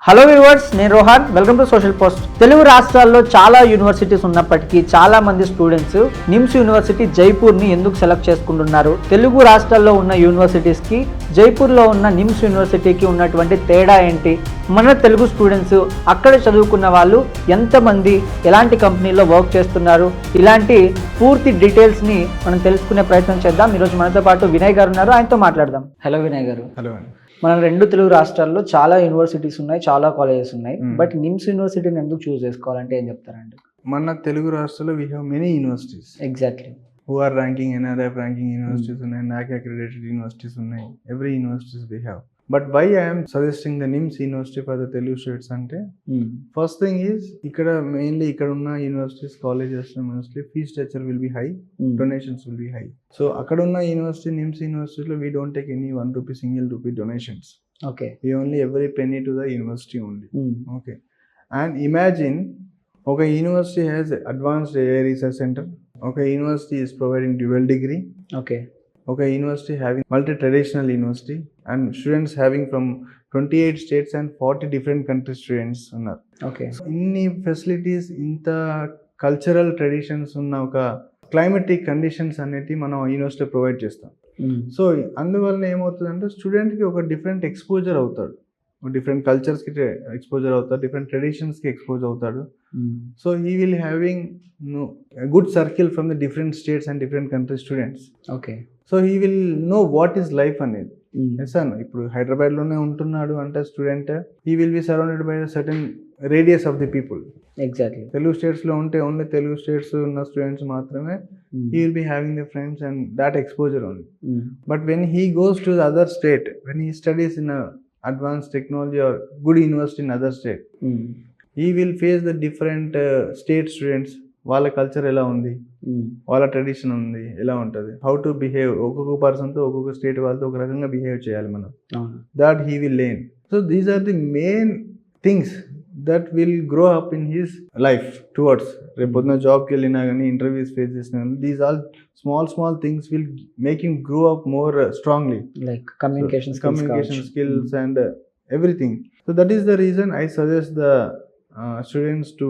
Hello viewers, నేను Rohan. Welcome to social post. Telugu రాష్ట్రాల్లో చాలా యూనివర్సిటీస్ ఉన్నప్పటికీ చాలా మంది స్టూడెంట్స్ నిమ్స్ యూనివర్సిటీ జైపూర్ని ఎందుకు సెలెక్ట్ చేసుకుంటున్నారు? తెలుగు రాష్ట్రాల్లో ఉన్న యూనివర్సిటీస్కి జైపూర్లో ఉన్న నిమ్స్ యూనివర్సిటీకి ఉన్నటువంటి తేడా ఏంటి? మన తెలుగు స్టూడెంట్స్ అక్కడ చదువుకున్న వాళ్ళు ఎంతమంది ఎలాంటి కంపెనీలో వర్క్ చేస్తున్నారు? ఇలాంటి పూర్తి డీటెయిల్స్ని మనం తెలుసుకునే ప్రయత్నం చేద్దాం. ఈరోజు మనతో పాటు వినయ్ గారు ఉన్నారు, ఆయనతో మాట్లాడదాం. హలో వినయ్ గారు. హలో అండి. మన రెండు తెలుగు రాష్ట్రాల్లో చాలా యూనివర్సిటీస్ ఉన్నాయి, చాలా కాలేజెస్ ఉన్నాయి. బట్ నిమ్స్ యూనివర్సిటీని ఎందుకు చూస్ చేసుకోవాలంటే ఏం చెప్తారండి? మన తెలుగు రాష్ట్రాల్లో we have many universities exactly. Who are ranking NRF ranking universities ఉన్నాయి, NAC అక్రిడేటెడ్ యూనివర్సిటీస్ ఉన్నాయి. Every universities we have. But why I'm suggesting the NIMS university for the Telugu states అంటే ఫస్ట్ థింగ్ ఈజ్ ఇక్కడ మెయిన్లీ ఇక్కడ ఉన్న universities colleges mostly fee structure will be high, donations will be high. So అక్కడ ఉన్న university NIMS యూనివర్సిటీలో we don't take any ₹1 single rupee donations. Okay. We only every penny to the university only. Okay. And imagine, okay, university has advanced AI research center. Okay, university is providing dual degree. Okay. Okay, university having multi-traditional university and students having from 28 states and 40 different country students ఉన్నారు. Okay. ఇన్ని facilities, ఇంత cultural traditions ఉన్న ఒక climatic conditions అనేవి మనం యూనివర్సిటీలో provide చేస్తాం. So అందువల్ల ఏమవుతుందంటే స్టూడెంట్కి ఒక డిఫరెంట్ ఎక్స్పోజర్ అవుతాడు, డిఫరెంట్ కల్చర్స్కి ఎక్స్పోజర్ అవుతాడు, డిఫరెంట్ ట్రెడిషన్స్కి ఎక్స్పోజ్ అవుతాడు. So he will having good circle from the different states and different country students. Okay. So he will know what is life అనేది. ఎస్ అన్న, ఇప్పుడు హైదరాబాద్లోనే ఉంటున్నాడు అంటే student, he will be surrounded by certain radius of the people. Exactly. Telugu స్టేట్స్లో ఉంటే only Telugu states ఉన్న students మాత్రమే he will be having the friends and that exposure only. But when he goes to the other state, when he studies in a advanced technology or good university in other state, he will face the different state students. వాళ్ళ culture ఎలా ఉంది, వాళ్ళ tradition ఉంది, ఎలా ఉంటుంది, how to behave, ఒక్కొక్క పర్సన్తో ఒక్కొక్క స్టేట్ వాళ్ళతో ఒక రకంగా బిహేవ్ చేయాలి మనం. That he will learn. So these are the main things that will grow up in his life towards రేపొద్దున జాబ్కి వెళ్ళినా కానీ, ఇంటర్వ్యూస్ ఫేస్ చేసినా కానీ, these all small things will make him grow up more strongly, like communication skills and everything. So that is the reason I suggest the students to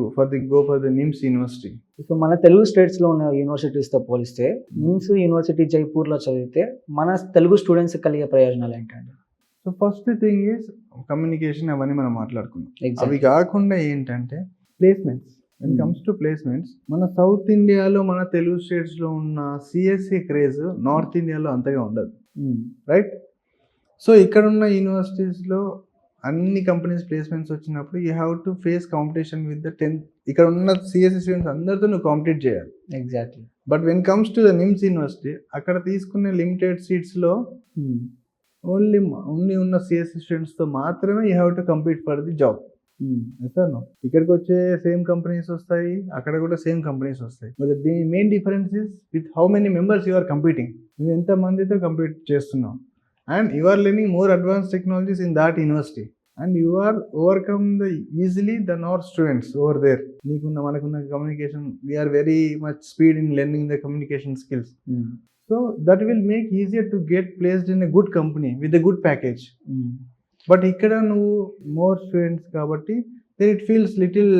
go for the NIMS university. ఇప్పుడు మన తెలుగు స్టేట్స్లో ఉన్న యూనివర్సిటీస్తో పోలిస్తే NIMS university జైపూర్లో చదివితే మన Telugu students కలిగే ప్రయోజనాలు ఏంటండి? So first thing is communication, అవన్నీ మనం మాట్లాడుకున్నాం. అవి కాకుండా ఏంటంటే placements. When comes to placements, మన సౌత్ ఇండియాలో మన తెలుగు స్టేట్స్లో ఉన్న సిఎస్సి క్రేజ్ నార్త్ ఇండియాలో అంతగా ఉండదు, రైట్? సో ఇక్కడ ఉన్న యూనివర్సిటీస్లో అన్ని కంపెనీస్ ప్లేస్మెంట్స్ వచ్చినప్పుడు you have to face competition with the 10th. ఇక్కడ ఉన్న సిఎస్సి స్టూడెంట్స్ అందరితో నువ్వు కాంపిటీట్ చేయాలి. Exactly. But when comes to the NIMS university, అక్కడ తీసుకునే లిమిటెడ్ సీట్స్లో ఓన్లీ ఉన్న సిఎస్సి స్టూడెంట్స్తో మాత్రమే you have to compete for the job. Sir ఇక్కడికి వచ్చే సేమ్ కంపెనీస్ వస్తాయి, అక్కడ కూడా సేమ్ కంపెనీస్ వస్తాయి. But the main difference is with how many members you are competing. నువ్వు ఎంత మందితో కంపీట్ చేస్తున్నావు, and you are learning more advance technologies in that university, and you are overcome the easily then our students over there. మనకున్న communication, we are very much speed in learning the communication skills. So that will make easier to get placed in a good company with a good package. But ikkada nu more students kabatti, then it feels little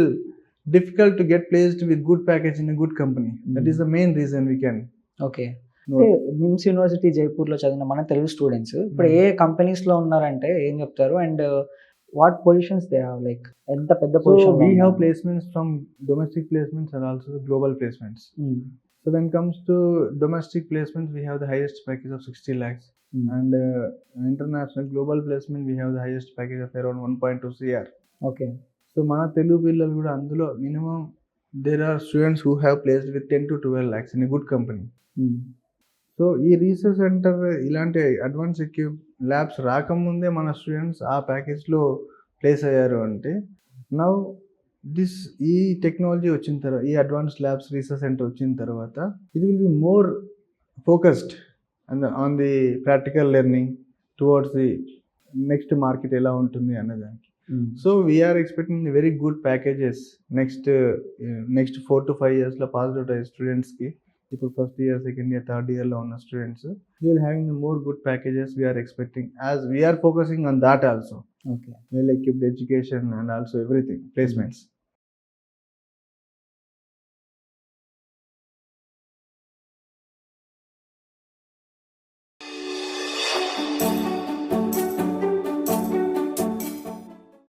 difficult to get placed with good package in a good company. That is the main reason we can. Okay. NIMS university జైపూర్లో చదివిన మన Telugu students ఇప్పుడు ఏ కంపెనీస్లో ఉన్నారంటే ఏం చెప్తారు? And what positions they have, like ఎంత పెద్ద position? We have placements from domestic placements and also global placements. So when it comes to domestic placements, we have the highest package of 60 lakhs. And international global placement, we have the highest package of around 1.2 crore. Okay. So mana telugu pillalu kuda andulo minimum there are students who have placed with 10 to 12 lakhs in a good company. So ee research center ilanti advanced labs raakamunde mana students aa package lo place ayyaru ante now ఈ technology వచ్చిన తర్వాత, ఈ advance labs research centre వచ్చిన తర్వాత, it will be more focused on the practical learning towards the next market ఎలా ఉంటుంది అన్నదానికి. So we are expecting very good packages next 4 to 5 yearsలో పాస్డ్ అవుట్ అయ్యే స్టూడెంట్స్కి. ఇప్పుడు ఫస్ట్ ఇయర్, సెకండ్ ఇయర్, థర్డ్ ఇయర్లో ఉన్న students they will having the more good packages we are expecting as we are focusing on that also. Okay. Well equipped education and also everything placements.